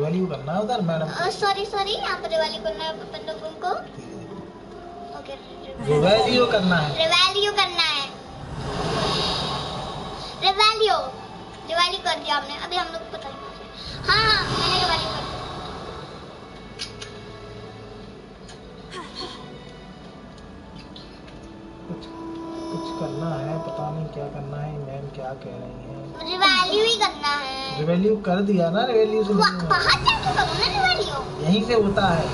Revalue करना है उधर मैडम। सॉरी यहाँ पर रिवैल्यू करना है अपन लोगों को। ओके रिवैल्यू करना है। रिवैल्यू कर दिया हमने। अभी हम लोग पता नहीं। हाँ मैंने रिवैल्यू कर दिया। कुछ करना है, पता नहीं क्या करना है। मैम क्या कह रही हैं? रिवैल्यू ही करना है। रिवैल्यू कर दिया ना, रिवैल्यू से बाहर जाके करो ना रिवैल्यू। यहीं से होता है।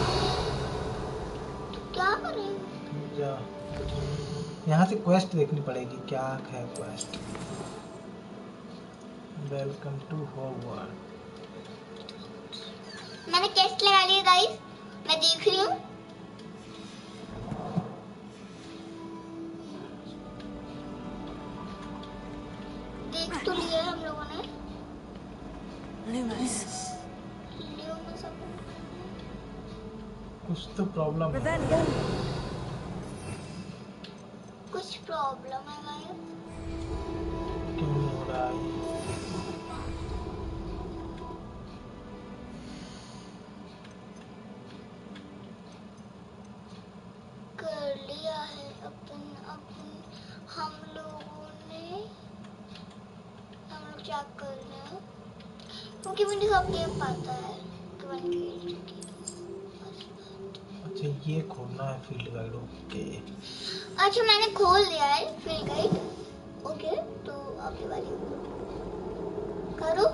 क्या करें? यहाँ से क्वेस्ट देखनी पड़ेगी, क्या है क्वेस्ट। Welcome to Hogwarts. मैंने टेस्ट लगा लिया गाइस, मैं देख रही हूँ। देख तो लिया है हम लोगों ने। कुछ तो प्रॉब्लम है। कुछ प्रॉब्लम है गाइस। क्यों नहीं हो रहा है? कर लिया है अपन हम लोगों ने। हम लोग क्या कर रहे हैं क्योंकि मुझे सब गेम पता है कि मैंने खेल चुकी हूँ। अच्छा ये खोलना है फील्ड गाइड। ओके अच्छा मैंने खोल दिया है फील्ड गाइड। ओके तो अगली बारी करो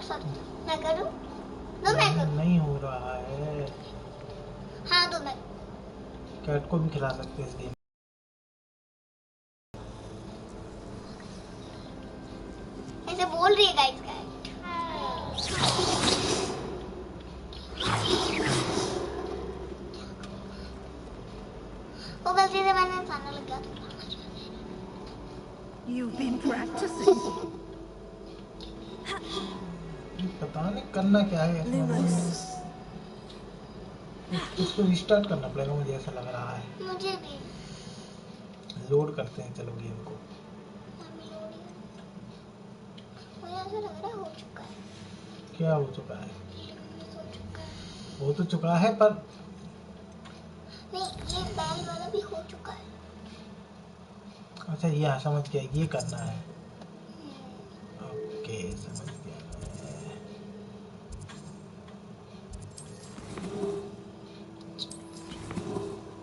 सॉरी मैं करूँ। दो मैं करूँ। नहीं हो रहा है। हाँ दो मैं। कैट को भी खिला सकते हैं इस गेम। ऐसे बोल रही है गाइस कैट। वो गलती से मैंने खाना लग गया था। You've been practicing. पता नहीं करना क्या है। इसको रिस्टार्ट करना पड़ेगा, मुझे ऐसा लग रहा है। मुझे भी। लोड करते हैं चलो गेम को। मुझे ऐसा लग रहा है हो चुका है। क्या हो चुका है? हो तो चुका है पर नहीं ये बैल वाला भी हो चुका है। अच्छा ये समझ गया, ये करना है। ओके समझ गया।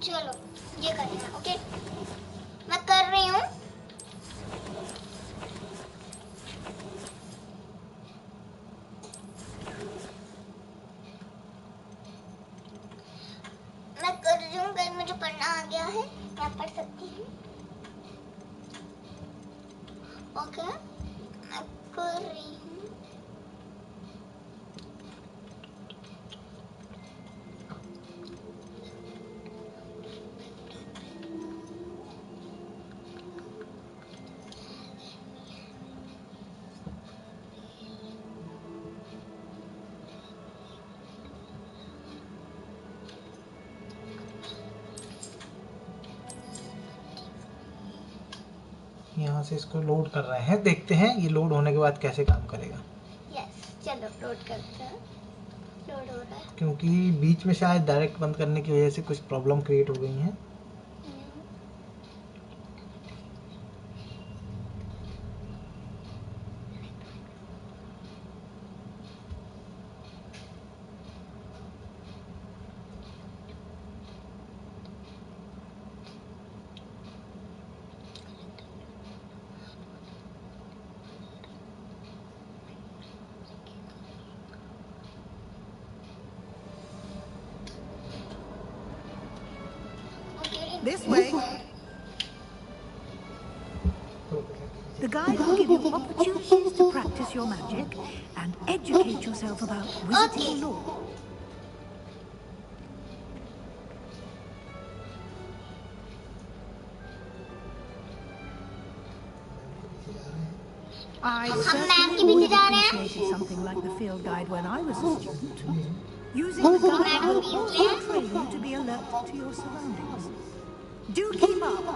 चलो ये करना है। ओके मैं कर रही हूँ। मुझे पढ़ना आ गया है, मैं पढ़ सकती हूँ। ओके मैं कर रही हूँ। यहाँ से इसको लोड कर रहे हैं, देखते हैं ये लोड होने के बाद कैसे काम करेगा। यस चलो लोड करते हैं। लोड हो रहा है क्योंकि बीच में शायद डायरेक्ट बंद करने की वजह से कुछ प्रॉब्लम क्रिएट हो गई हैं। This way. The guide will give you opportunities to practice your magic and educate yourself about wizarding lore. I certainly would have appreciated something like the field guide when I was a student. Using the guide will also train you to be alert to your surroundings. Do keep up!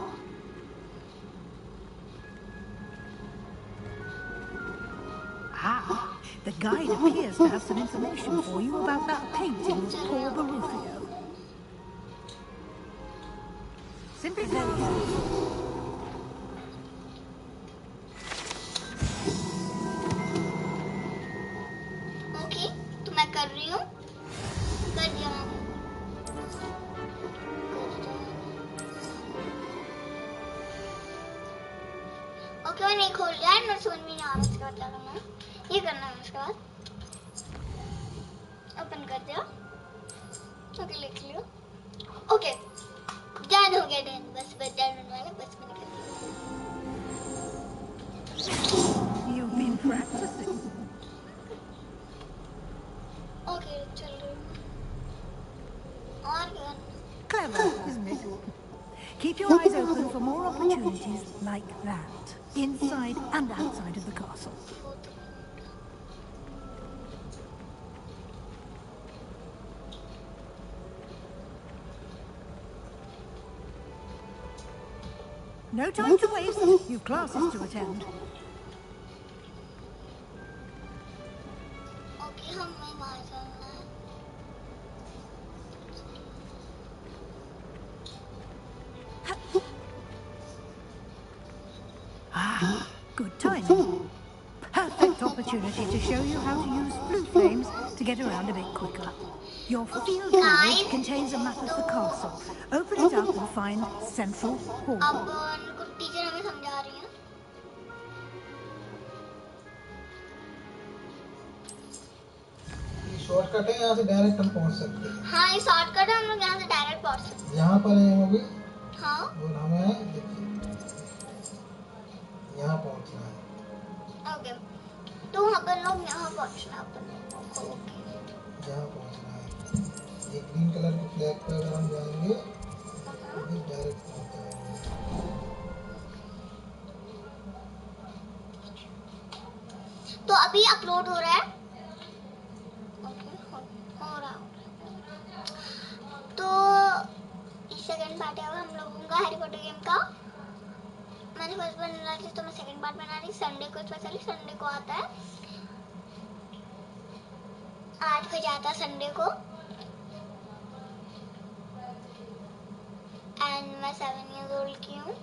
Ah, The guide appears to have some information for you about that painting of poor Barufio. Simply okay तो मैं कर रही हूँ कर दिया मैंने okay मैंने खोल लिया है मेरे समझ में नहीं आ रहा इसके बाद क्या करना है ये करना है उसके बाद ओपन कर दिया ओके लिख लिया ओके डन हो गया डन बस डन होने वाला बस मैंने कर दिया You've been practicing. ओके चल रही हूँ और क्या करना Clever, isn't it? Keep your eyes open for more opportunities like that, inside and outside of the castle. No time to waste. You've classes to attend. Okay हमें वहाँ जाना है Ah, good timing. Perfect opportunity to show you how to use blue flames to get around a bit quicker. Your field guide contains a map of the castle. Open it up and find Central Hall. अब उनको teacher हमें समझा रही है shortcut है यहाँ से direct हम पहुँच सकते हैं हाँ ये शॉर्टकट है हम लोग यहाँ से डायरेक्ट पहुँच सकते हैं यहाँ पर है वो भी हाँ और हमें देखिए यहाँ पहुँचना है ओके तो अपन लोग यहाँ पहुँचना है अपन लोग ओके यहाँ पहुँचना है ये ग्रीन कलर के फ्लैग पे अगर हम जाएंगे तो भी डायरेक्ट पहुँच जाएंगे तो अभी अपलोड हो रहा है ओके हो रहा है तो इस सेकंड पार्ट है हम लोगों का हैरी पॉटर गेम का मैंने फर्स्ट पार्ट बना रही तो मैं सेकंड पार्ट बना रही संडे को स्पेशली संडे को आता है 8 बजे आता है संडे को एंड मैं 7 इयर्स ओल्ड की हूँ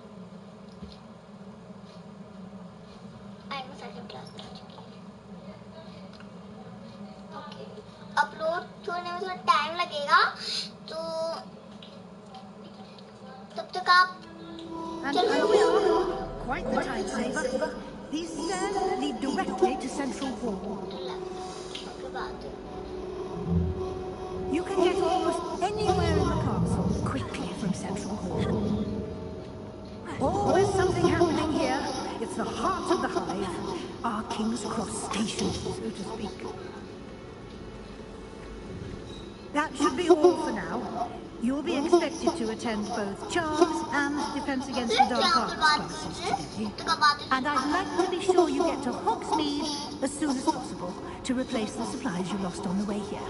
एंड मैं सेकंड क्लास में आ चुकी हूँ ओके अपलोड होने में थोड़ा टाइम लगेगा तो तब तक आप And here we are. Quite the time saver. These stairs lead directly to Central Hall. You can get almost anywhere in the castle quickly from Central Hall. Always something happening here. It's the heart of the hive. Our King's Cross station, so to speak. That should be all for now. You'll be expected to attend both Charms and Defense Against the Dark Arts classes today. And I'd like to be sure you get to Hogsmeade as soon as possible to replace the supplies you lost on the way here.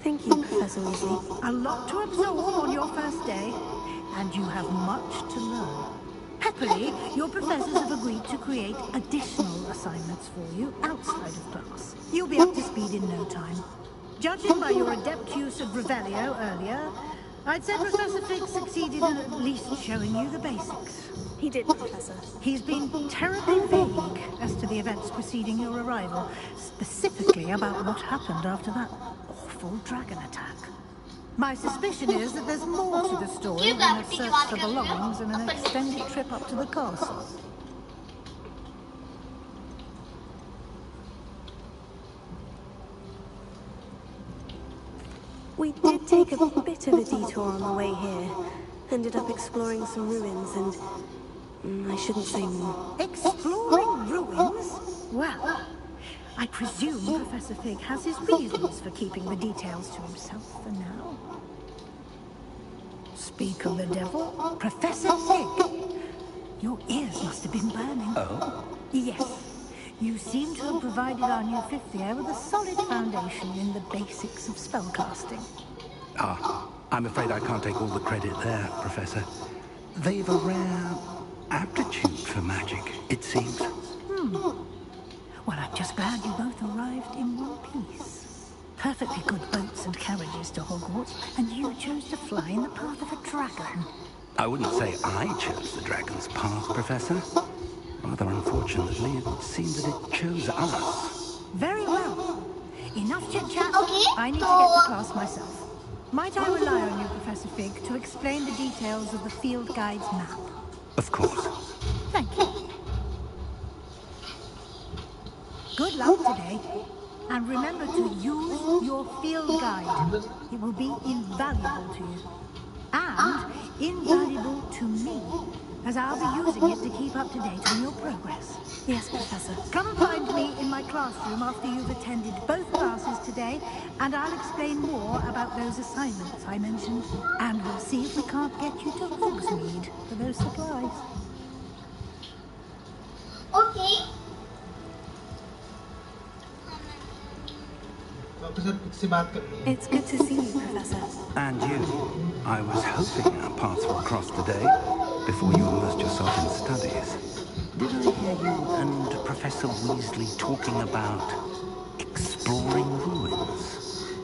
Thank you, Professor Weasley. A lot to absorb on your first day, and you have much to learn. Happily, your professors have agreed to create additional assignments for you outside of class. You'll be up to speed in no time. Judging by your adept use of Revelio earlier, I'd say Professor Fig succeeded in at least showing you the basics. He did, Professor. He's been terribly vague as to the events preceding your arrival, specifically about what happened after that awful dragon attack. My suspicion is that there's more to the story than a search for belongings and an extended trip up to the castle. We did take a bit of a detour on the way here. Ended up exploring some ruins and... I shouldn't say more. Exploring ruins? Well, I presume Professor Fig has his reasons for keeping the details to himself for now. Speak of the devil, Professor Fig. Your ears must have been burning. Oh? Yes. You seem to have provided our new fifth year with a solid foundation in the basics of spellcasting. Ah, I'm afraid I can't take all the credit there, Professor. They've a rare aptitude for magic, it seems. Well, I'm just glad you both arrived in one piece. Perfectly good boats and carriages to Hogwarts, and you chose to fly in the path of a dragon. I wouldn't say I chose the dragon's path, Professor. Rather unfortunately, it would seem that it chose us. Very well. Enough chit-chat. Okay, I need to so- get to class myself. Might I rely on you, Professor Fig, to explain the details of the field guide's map? Of course. Thank you. Good luck today. And remember to use your field guide. It will be invaluable to you. And invaluable to me, as I'll be using it to keep up to date on your progress. Yes, Professor. Come and find me in my classroom after you've attended both classes today, and I'll explain more about those assignments I mentioned. And we'll see if we can't get you to Hogsmeade for those supplies. Okay. Professor से बात करनी है. It's good to see you, Professor. And you. I was hoping our paths would cross today, before you immersed yourself in studies. Did I hear you and Professor Weasley talking about exploring ruins?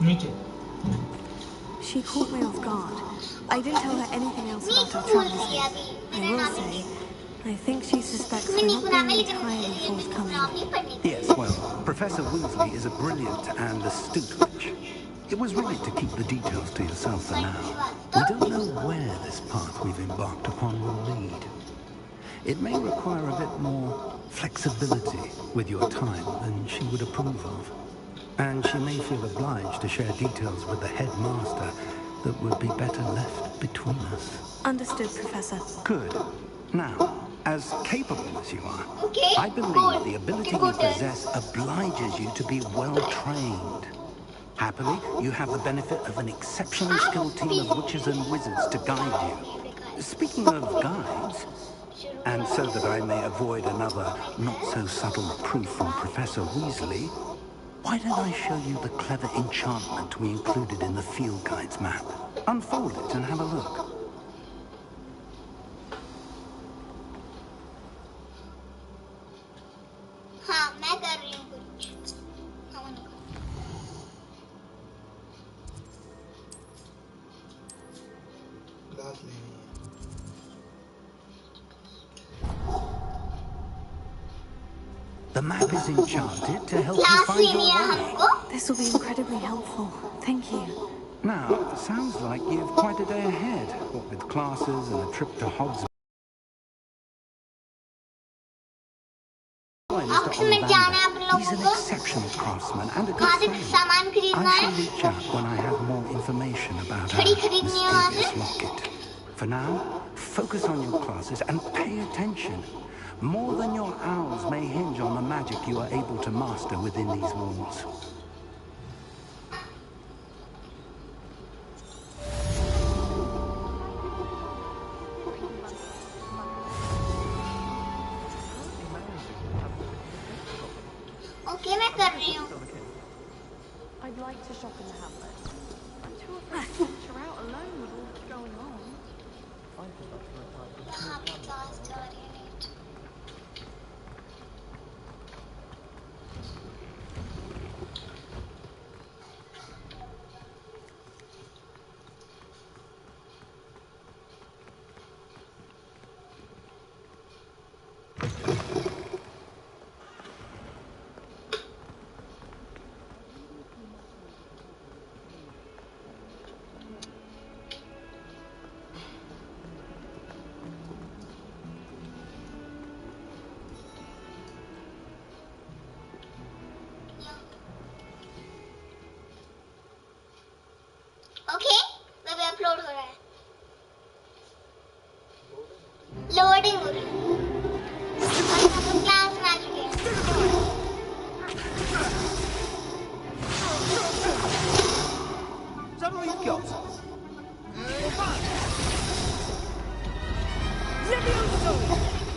नीचे. She caught me off guard. I didn't tell her anything else about our travels yet. I will say, I think she suspects we're not being entirely forthcoming. Yes, well, Professor Weasley is a brilliant and astute witch. It was right to keep the details to yourself for now. We don't know where this path we've embarked upon will lead. It may require a bit more flexibility with your time than she would approve of. And she may feel obliged to share details with the headmaster that would be better left between us. Understood, Professor. Good. Now, as capable as you are, Okay, I believe good. the ability you Good. possess obliges you to be well trained. Happily, you have the benefit of an exceptionally skilled team of witches and wizards to guide you. Speaking of guides, and so that I may avoid another not-so-subtle proof from Professor Weasley, why don't I show you the clever enchantment we included in the field guide's map? Unfold it and have a look. हाँ मैं कर रही हूँ कुछ. हाँ मैंने कर. Class लेनी है. The map is enchanted to help you class find लेनी your है way. हमको. This will be incredibly helpful. Thank you. Now, sounds like you've quite a day ahead, what with classes and a trip to Hogsmeade. Hogsmeade जाना है अपन He's लोगों an को. exceptional craftsman and a good कहाँ से friend. सामान खरीदना I है? shall reach out when I have more information about our छड़ी खरीदनी है वहाँ से? mysterious locket. For now, focus on your classes and pay attention. More than your owls may hinge on the magic you are able to master within these walls. Okay, मैं कर रही हूँ. I'd like to shop in the Hamlet. I'm too afraid to venture out alone with all that's going on. कहाँ पे class जा रही है? Okay अभी अपलोड हो रहा है. लोडिंग हो रही है. हम लोग क्लास में आ चुके हैं. Is that all you've got?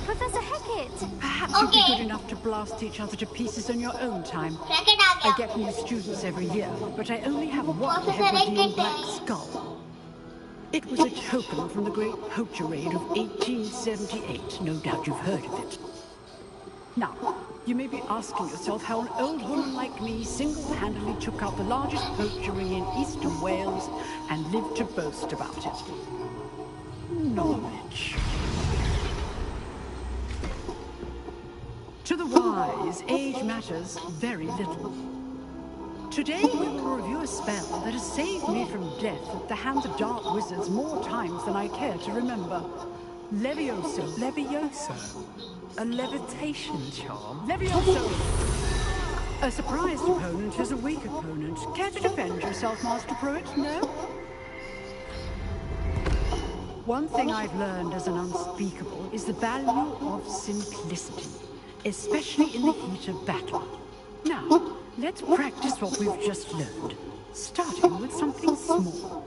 Professor Hecat! Perhaps you'd be good enough to blast each other to pieces on your own time. Bracket uh I गया. get new students every year, but I only have one Professor Hebridean Eckert black है. skull. It was a token from the great poacher raid of 1878. No doubt you've heard of it. Now, you may be asking yourself how an old woman like me single-handedly took out the largest poacher ring in eastern Wales and lived to boast about it. Knowledge. To the wise, age matters very little. Today we will review a spell that has saved me from death at the hands of dark wizards more times than I care to remember. Levioso. Leviosa? A levitation charm? Levioso! A surprised opponent is a weak opponent. Care to defend yourself, Master Pruitt? No? One thing I've learned as an unspeakable is the value of simplicity, especially in the heat of battle. Now, let's practice what we've just learned, starting with something small.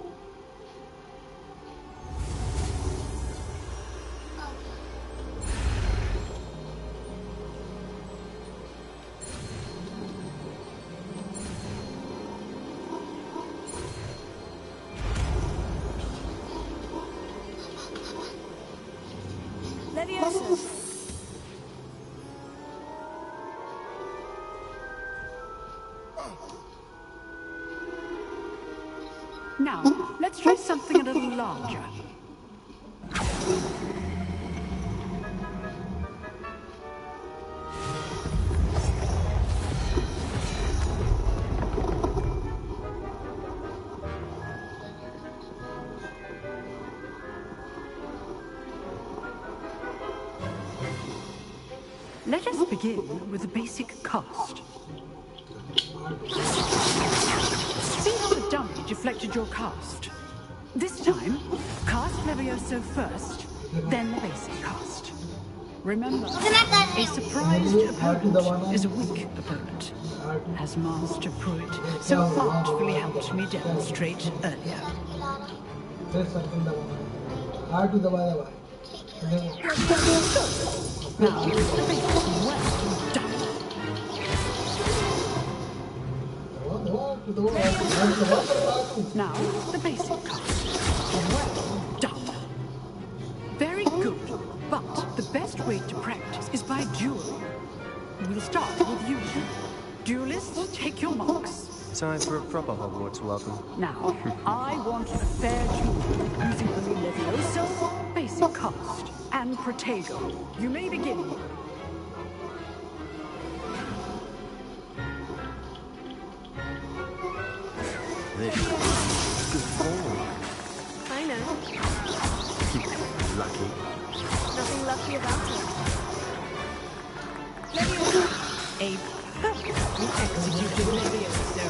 Leviosa. Now, let's try something a little larger. Let us begin with a basic cast. See how the dummy deflected your cast? This time, cast Levioso first, then the basic cast. Remember, a surprised opponent is a weak opponent, as Master Pruitt so artfully helped me demonstrate earlier. Press something दबाना. R2 दबा. Now, the basic well done. Now, the basic cast. Well done. Very good. But the best way to practice is by dueling. We'll start with you two. Duelists, take your marks. Time for a proper Hogwarts welcome. Now, I want a fair duel using only Levioso, basic cast, and Protego. You may begin. This is good form. I know. Lucky. Nothing lucky about it. A perfectly executed Levioso.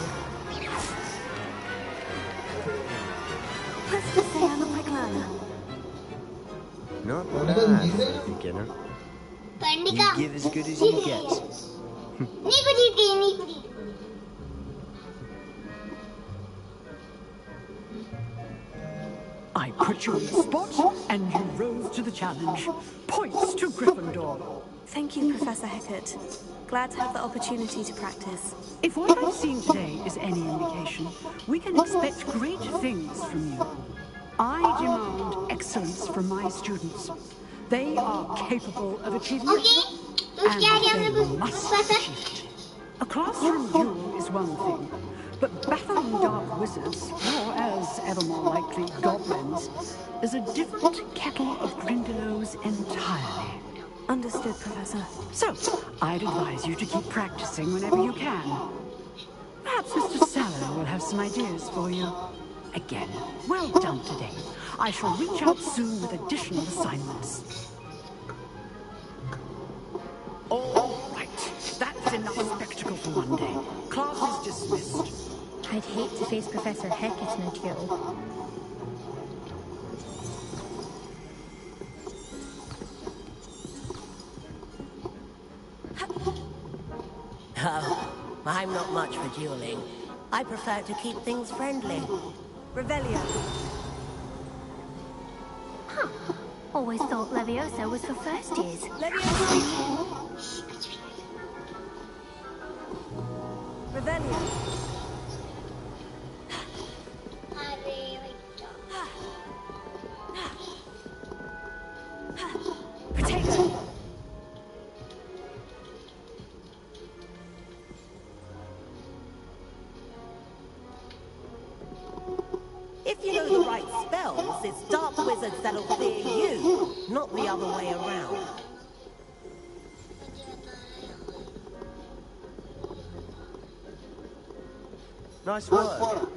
Let's just say I'm a quick learner. Not Well, bad then, for a beginner. पंडिका. You give as good as you get. नहीं कुछ नहीं कुछ. I put you on the spot, and you rose to the challenge. Points to Gryffindor. Thank you, Professor Heckert. Glad to have the opportunity to practice. If what I've seen today is any indication, we can expect great things from you. I demand excellence from my students. They are capable of achieving it, Okay. तो क्या क्या and हमने they कुछ must पता? achieve it. A classroom duel is one thing, but battling dark wizards, or as ever more likely, goblins, is a different kettle of Grindylows entirely. Understood, Professor. So, I'd advise you to keep practicing whenever you can. Perhaps Mr. Sallow will have some ideas for you. Again, well done today. I shall reach out soon with additional assignments. All right, that's enough spectacle for one day. Class is dismissed. I'd hate to face Professor Heckert in a duel. Oh, I'm not much for dueling. I prefer to keep things friendly. Revelio. Always thought Leviosa was for first years. Revelio. Potato. If you know the right spells, it's dark wizards that'll clear you, not the other way around. Nice work.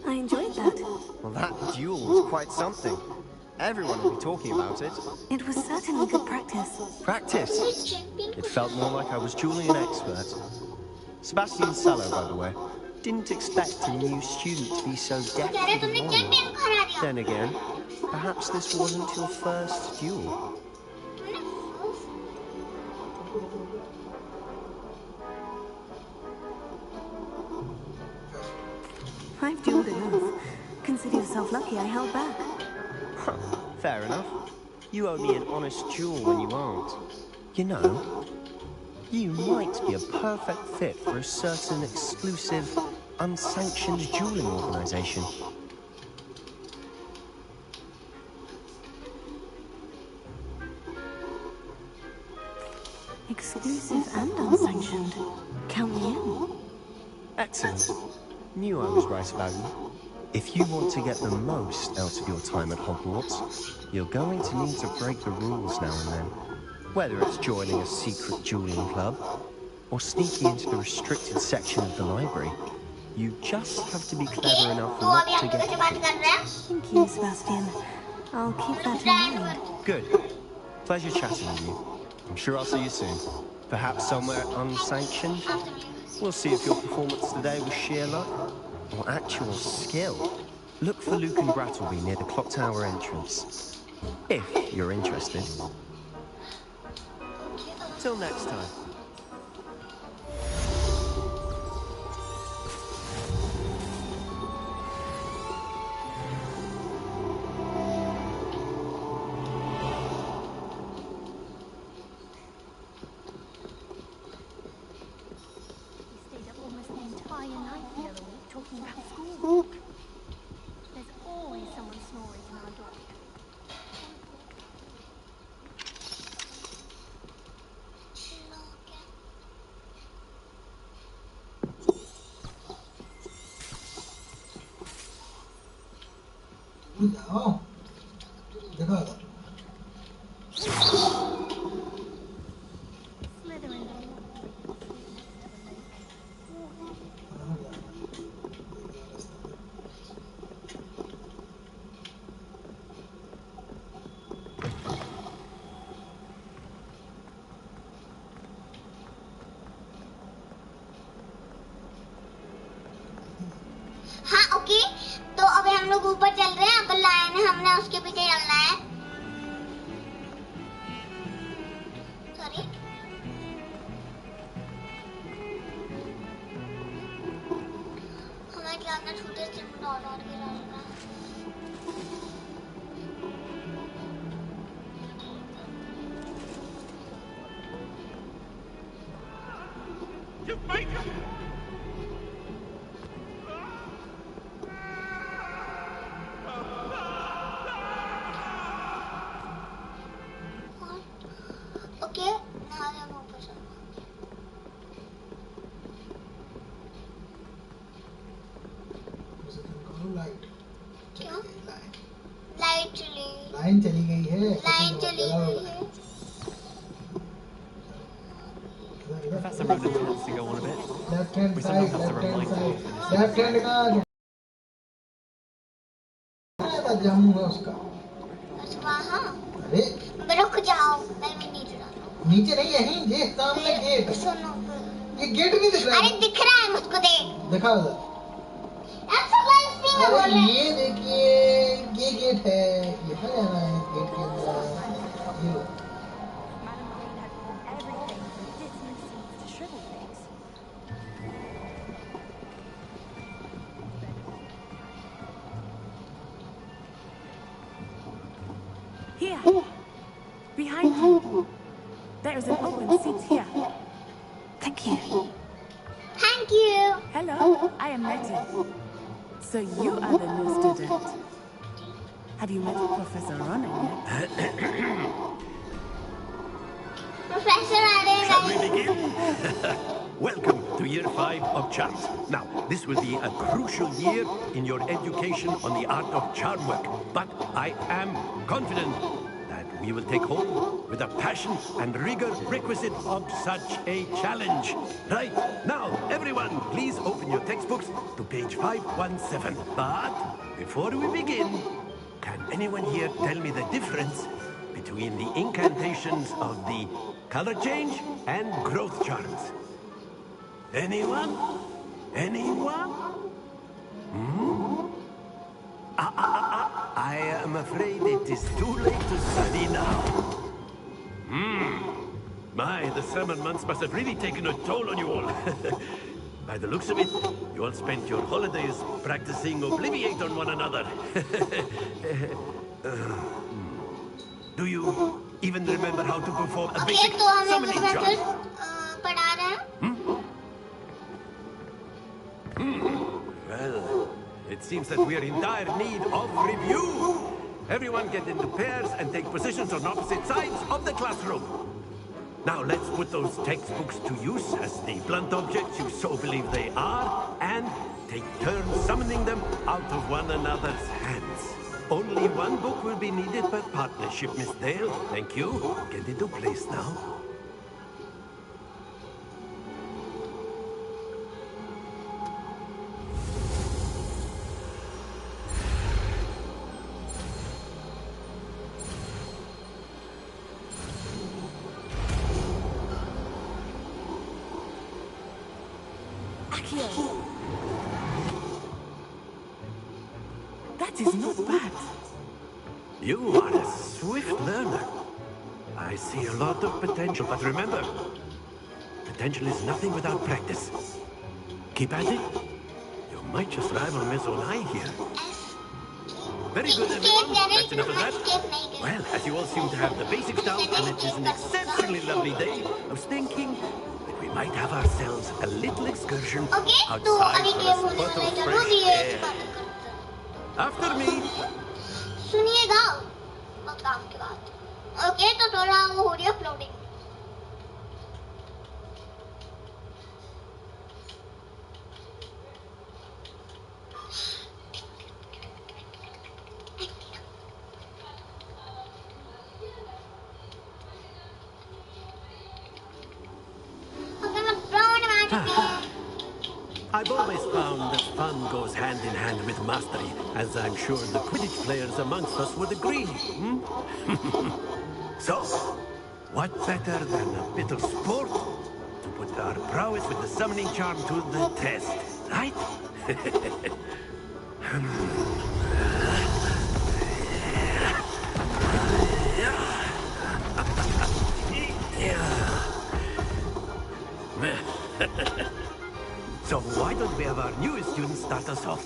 I enjoyed that. Well, that duel was quite something. Everyone will be talking about it. It was certainly good practice. Practice? It felt more like I was dueling an expert. Sebastian Sallow, by the way. Didn't expect a new student to be so deft with a wand. Then again, perhaps this wasn't your first duel. I've dueled enough. Consider yourself lucky I held back. Huh, fair enough. You owe me an honest duel when you aren't. You know, you might be a perfect fit for a certain exclusive, unsanctioned dueling organization. Exclusive and unsanctioned. Count me in. Excellent. Knew I was right about you. If you want to get the most out of your time at Hogwarts, you're going to need to break the rules now and then. Whether it's joining a secret dueling club, or sneaking into the restricted section of the library, you just have to be clever enough not to get caught. Thank you, Sebastian. I'll keep that in mind. Good. Pleasure chatting with you. I'm sure I'll see you soon. Perhaps somewhere unsanctioned. We'll see if your performance today was sheer luck or actual skill. Look for Luke and Brattleby near the clock tower entrance. If you're interested. Till next time. Talking about school. There's always someone snoring in our door. जाओ देखो हाँ okay तो अभी हम लोग ऊपर चल रहे हैं अब लाइन है हमने उसके पीछे चलना है सॉरी हमें जाना छोटे से और के जाना You make it! ओके ना हम ऊपर चलना लाइट क्यों लाइन चली गई है लाइन चली गई है Professor Roden tends to go on a bit. Left hand We side sometimes have to remind him. Left hand का जामू है उसका वहाँ अरे रुक जाओ मैं नीचे जा रहा हूँ नीचे नहीं यहीं ये सामने गेट सुनो ये गेट नहीं दिख रहा अरे दिख रहा है मुझको देख दिखाओ उधर अरे ये देखिए ये गेट है ये है ना गेट के अंदर ये लो Here. Behind you. There is an open seat here. Thank you. Thank you. Hello, I am Letty. So you are the new student. Have you met Professor Ronan yet? Professor Shall we Ronan. begin? Welcome to Year 5 of Charms. Now, this will be a crucial year in your education on the art of charm work. But I am confident that we will take hold with the passion and rigor requisite of such a challenge. Right, now, everyone, please open your textbooks to page 517. But before we begin, can anyone here tell me the difference between the incantations of the color change and growth charms? Anyone? Anyone? I am afraid it is too late to study now. My, the summer months must have really taken a toll on you all. By the looks of it, you all spent your holidays practicing Obliviate on one another. Do you even remember how to perform a basic तो हमें summoning professor charm? पढ़ा रहे हैं. Well, it seems that we are in dire need of review. Everyone get into pairs and take positions on opposite sides of the classroom. Now let's put those textbooks to use as the blunt objects you so believe they are, and take turns summoning them out of one another's hands. Only one book will be needed per partnership, Miss Dale. Thank you. Get into place now. That is not bad. You are a swift learner. I see a lot of potential, but remember, potential is nothing without practice. Keep at it. You might just rival Miss Onai here. Very good, everyone. That's enough of that. Well, as you all seem to have the basics down, and it is an exceptionally lovely day, I was thinking that we might have ourselves a little excursion outside for a spot of fresh air. After me. सुनिएगा बहुत काम की बात. Okay तो थोड़ा वो हो रही है floating. I've always found that fun goes hand in hand with mastery, as I'm sure the Quidditch players amongst us would agree. So, what better than a bit of sport to put our prowess with the summoning charm to the test, right? So why don't we have our newest student start us off?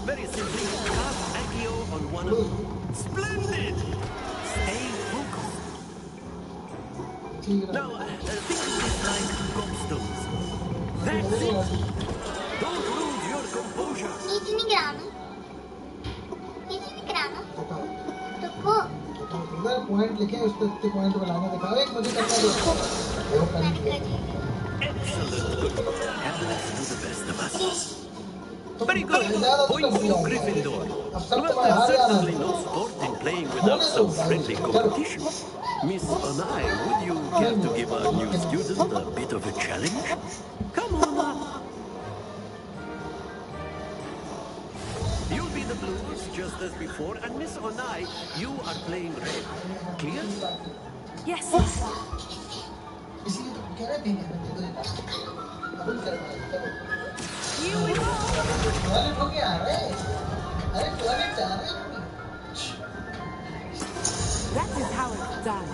Very simply, cast Accio on one of them. Splendid! Stay focused. Now, think of this like gobstones. That's it! Don't lose your composure. Point लिखे उस पे point बनाने दिखाओ एक मुझे करना दो Excellent. Evidence to the best of us. Very good. Points to Gryffindor. Well, there's certainly no sport in playing without some friendly competition. Miss Onai, would you care to give our new student a bit of a challenge? Come on up. You'll be the blues just as before, and Miss Onai, you are playing red. Clear? Yes. Here we go. That is how it's done.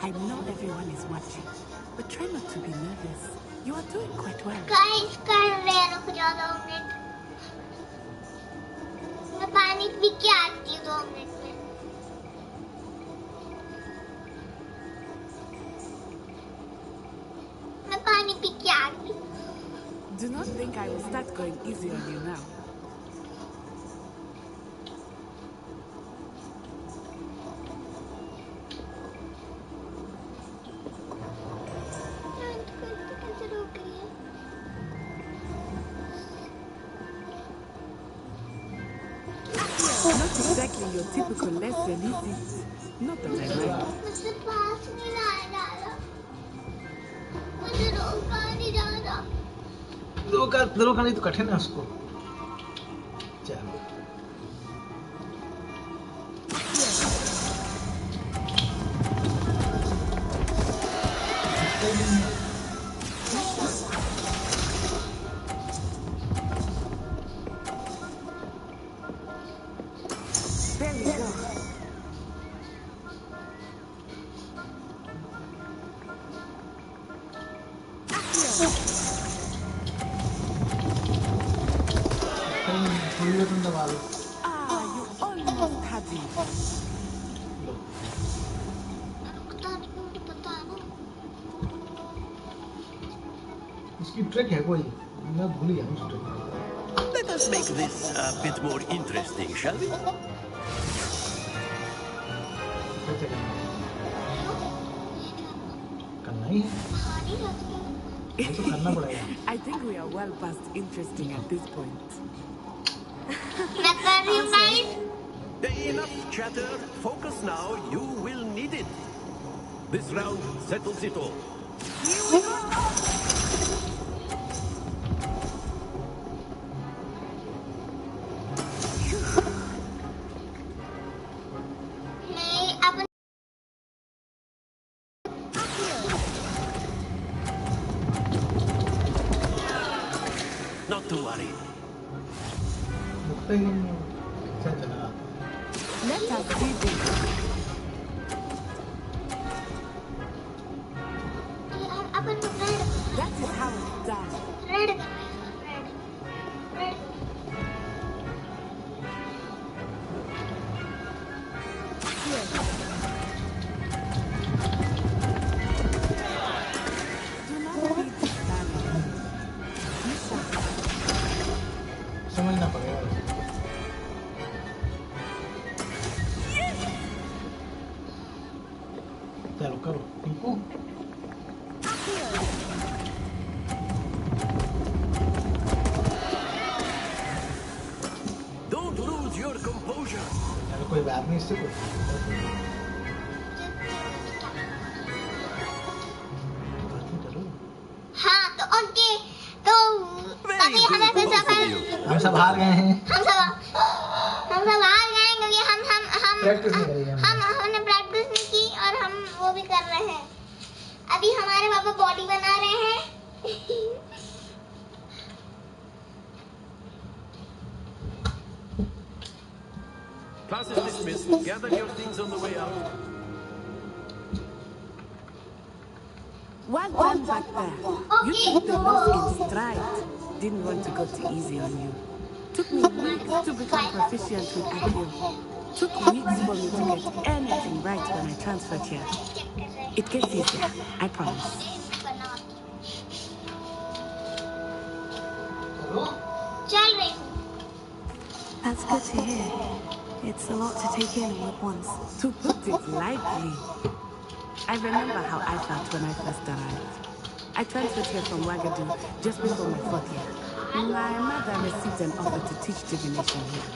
I know everyone is watching, but try not to be nervous. You are doing quite well. Guys, कर रहे हैं रुक जाओ 2 minute. मैं पानी P के आती हूँ 2 मिनट में. मैं पानी पी के आती हूँ. Do not think I will start going easy on you now. Not exactly your typical lesson, is it? Not that I mind. मुझसे पास नहीं लाया जा रहा. मुझे रोका नहीं जा रहा. रोका नहीं तो कठिन है उसको. चलो. There we go. Ah, you almost had it. रुकता नहीं मुझे पता है ना. इसकी ट्रिक है कोई. मैं भूल गया उस trick. Let us make this a bit more interesting, shall we? करना ही है. तो करना पड़ेगा. I think we are well past interesting at this point. मैं कर रही हूँ guys. Enough chatter. Focus now. You will need it. This round settles it all. मैं अपन Not to worry. मुक्त ही नहीं. चला. Let us see this. अपन तो red. That is how it's done. Red. Do not be discouraged. समझना पड़ेगा. चलो करो. Tipu. Don't lose your composure. चलो कोई बात नहीं इससे कोई. हाँ तो ओके तो अभी हमें फिर सफर. हम सब हार गए हैं. हम सब हार गए क्योंकि प्रैक्टिस नहीं करी हमने. हमने प्रैक्टिस नहीं की और हम वो भी कर रहे हैं. अभी हमारे पापा बॉडी बना रहे हैं. Class is dismissed. Gather your things on the way out. Well done back there. You took the loss in stride. Didn't want to go too easy on you. Took me weeks to become proficient with aapko. Took weeks for me to get anything right when I transferred here. It gets easier, I promise. चल रही हूँ. That's good to hear. It's a lot to take in all at once. To put it lightly, I remember how I felt when I first arrived. I transferred here from Wagadu just before my 4th year. My mother received an offer to teach divination here.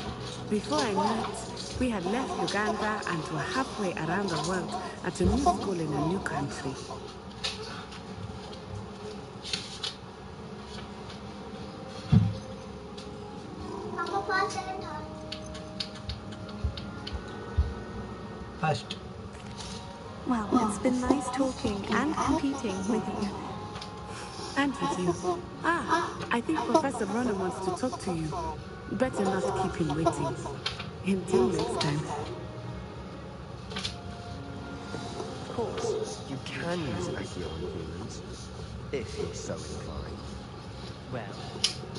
Before I knew it, we had left Uganda and were halfway around the world at a new school in a new country. First. Well, it's been nice talking and competing with you. And with you. I think Professor Ronan wants to talk to you. Better not keep him waiting. Until next time. course, you can use aapko on humans, if you're so inclined. Well,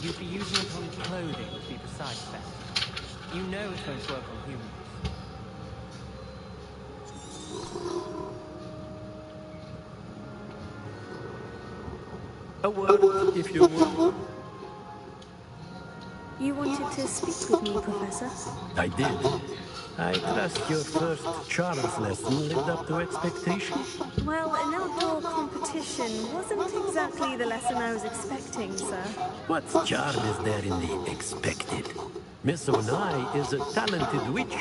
you'd be using it on clothing, to be precise, Fester. You know it won't work on humans. A word, if you would. You wanted to speak with me, Professor? I did. I trust your first charms lesson lived up to expectation. Well, an outdoor competition wasn't exactly the lesson I was expecting, sir. What charm is there in the expected? Miss Onai is a talented witch.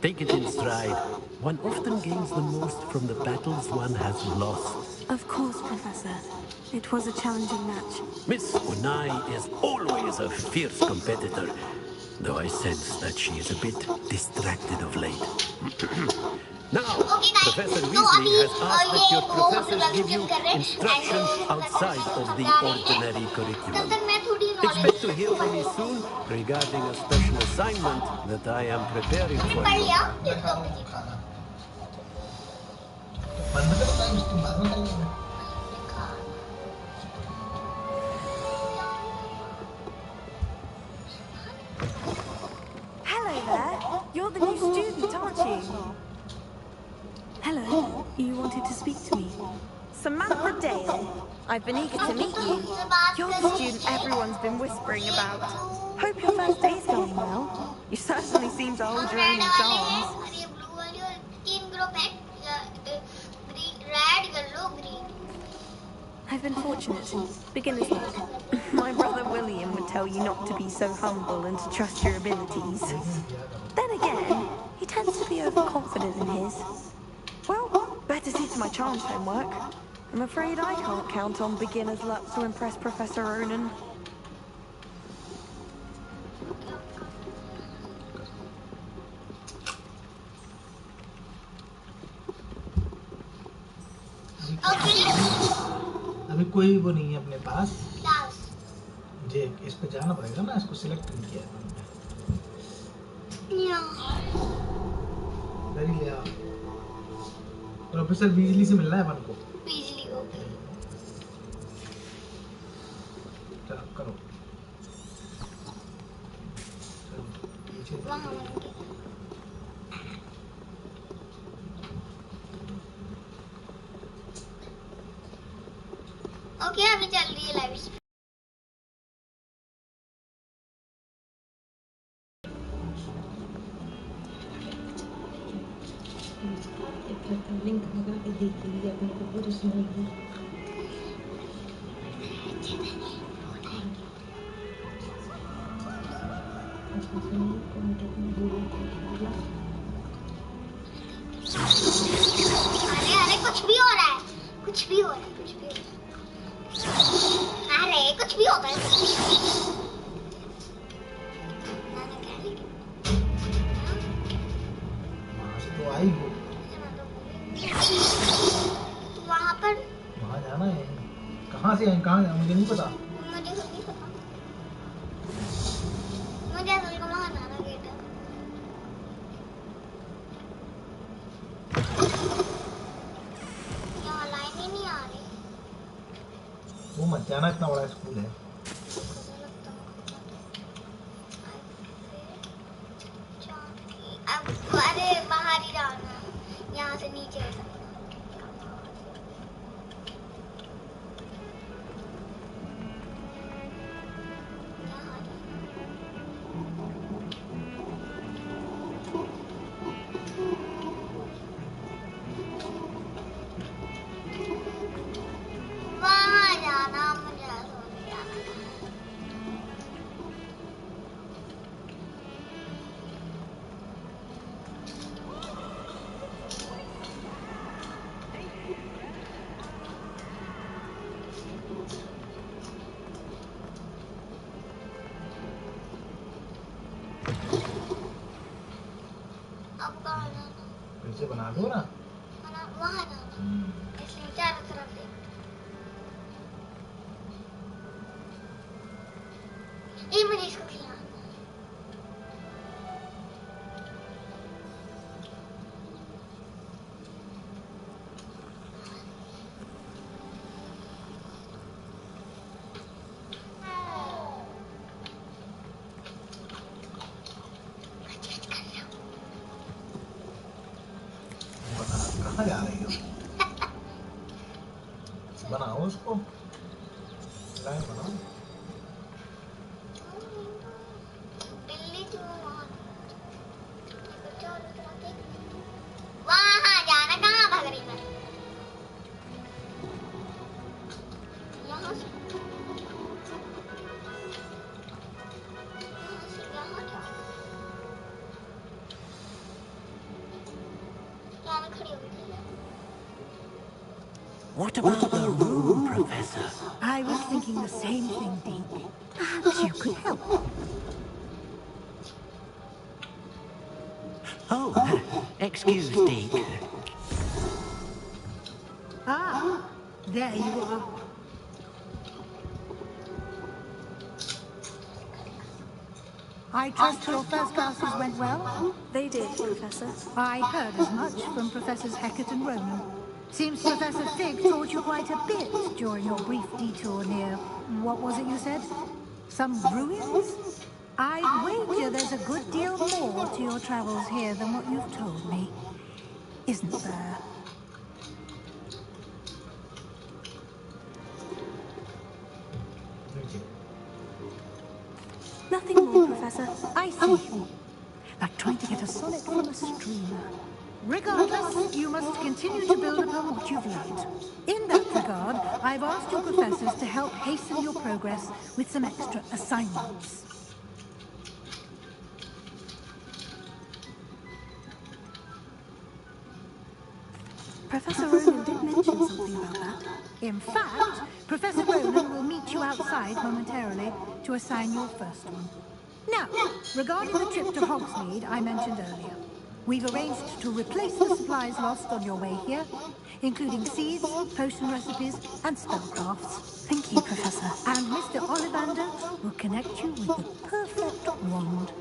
Take it in stride. One often gains the most from the battles one has lost. Of course, Professor. It was a challenging match. Miss Onai is always a fierce competitor, though I sense that she is a bit distracted of late. Now, Professor Weasley has asked that your professors give you instruction outside of the ordinary curriculum. Expect to hear from me soon regarding a special assignment that I am preparing for you. Hello there. You're the new student, aren't you? Hello. You wanted to speak to me. Samantha Dale. I've been eager to meet you. You're the student everyone's been whispering about. Hope your first day's going well. You certainly seem to hold your own in charms. I've been fortunate. Beginner's luck. My brother William would tell you not to be so humble and to trust your abilities. Then again, he tends to be overconfident in his. Well, better see to my charms homework. I'm afraid I can't count on beginner's luck to impress Professor Ronan. अभी कोई वो नहीं है अपने पास मुझे इस पे जाना पड़ेगा ना इसको सिलेक्ट नहीं किया इधर ही ले आओ प्रोफेसर बिजली से मिलना है अपन को बिजली हो गई चलो करो वहाँ ओके अभी चल रही है लाइव स्ट्रीम लिंक लगा के देख लीजिए अपने को पूरी सुनेगी अरे अरे कुछ भी हो रहा है कुछ भी हो रहा है कुछ भी हो रहा है अरे कुछ भी होता है तो आई हो वहाँ पर वहाँ जाना है कहाँ से कहाँ मुझे नहीं पता मुझे खुद नहीं पता मुझे असल को वहाँ जाना गेट है यहाँ लाइन ही नहीं आ रही वो मत जाना इतना बड़ा स्कूल है अब अरे बाहर ही जाना यहाँ से नीचे वहाँ जाना मुझे सोने जाना अब कहाँ जाना फिर से बना दो ना वहाँ जाना इसलिए चारों तरफ देख ये मुझे इसको खिलाना What about the room, Professor? I was thinking the same thing, Deke. Perhaps you could help. Oh, excuse, Deke. Ah, there you are. I trust your first classes went well? They did, Professor. I heard as much from Professors Hecat and Ronan. Seems Professor Fig taught you quite a bit during your brief detour near... what was it you said? Some ruins? I'd wager there's a good deal more to your travels here than what you've told me. Isn't there? Nothing more, Professor. I see. Like trying to get a solid from a streamer. Regardless, you must continue to build upon what you've learned. In that regard, I've asked your professors to help hasten your progress with some extra assignments. Professor Ronan did mention something about that. In fact, Professor Ronan will meet you outside momentarily to assign your first one. Now, regarding the trip to Hogsmeade I mentioned earlier, we've arranged to replace the supplies lost on your way here, including seeds, potion recipes, and spellcrafts. Thank you, Professor. And Mr. Ollivander will connect you with the perfect wand.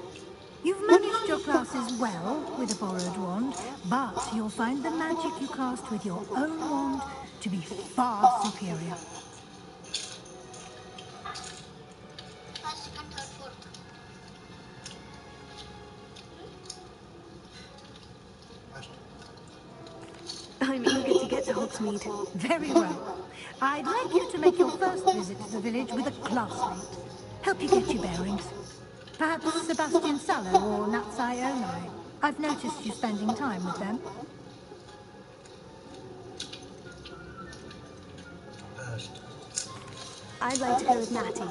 You've managed your classes well with a borrowed wand, but you'll find the magic you cast with your own wand to be far superior. I'm eager to get to Hogsmeade. Very well. I'd like you to make your first visit to the village with a classmate. Help you get your bearings. Perhaps Sebastian Sallow or Natsai Onai. I've noticed you spending time with them. I'd like to go with Natty.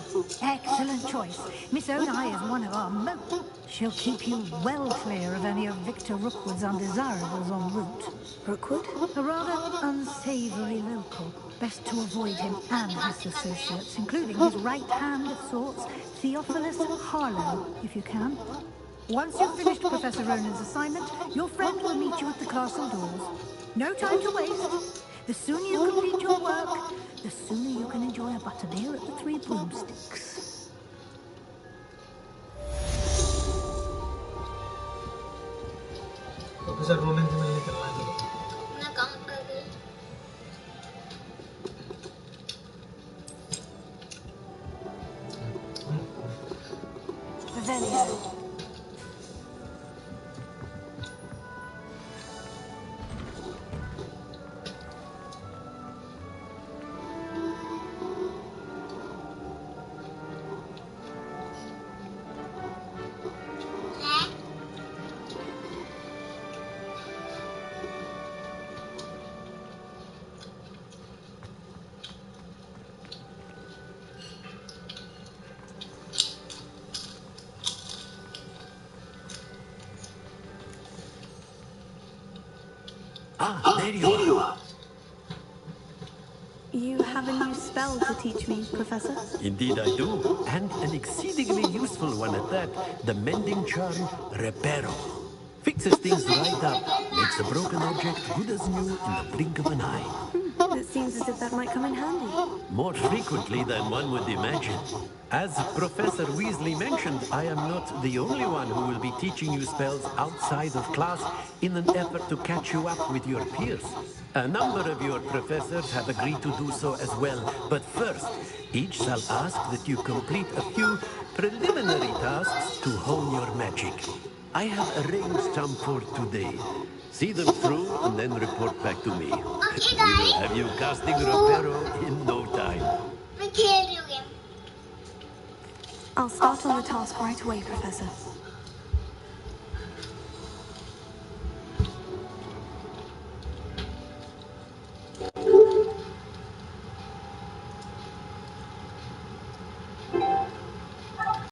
Excellent choice. Miss Onai is one of our most. She'll keep you well clear of any of Victor Rookwood's undesirables en route. Rookwood? A rather unsavoury local. Best to avoid him and his associates, including his right hand of sorts, Theophilus Harlow, if you can. Once you've finished Professor Ronan's assignment, your friend will meet you at the castle doors. No time to waste. The sooner you complete your work, the sooner you can enjoy a butterbeer at the Three Broomsticks. Professor Ronan से मिलने चलना है चलो। मैं काम कर गई। Revelio. Ah, there you are. You have a new spell to teach me, Professor? Indeed I do, and an exceedingly useful one at that. The mending charm, Reparo. Fixes things right up, makes a broken object good as new in the blink of an eye. It seems as if that might come in handy. More frequently than one would imagine. As Professor Weasley mentioned, I am not the only one who will be teaching you spells outside of class in an effort to catch you up with your peers. A number of your professors have agreed to do so as well, but first, each shall ask that you complete a few preliminary tasks to hone your magic. I have arranged some for today. See them through and then report back to me. Okay, We will guys. have you casting Reparo in no time. मैं खेल रही हूँ game. I'll start on the task right away, Professor.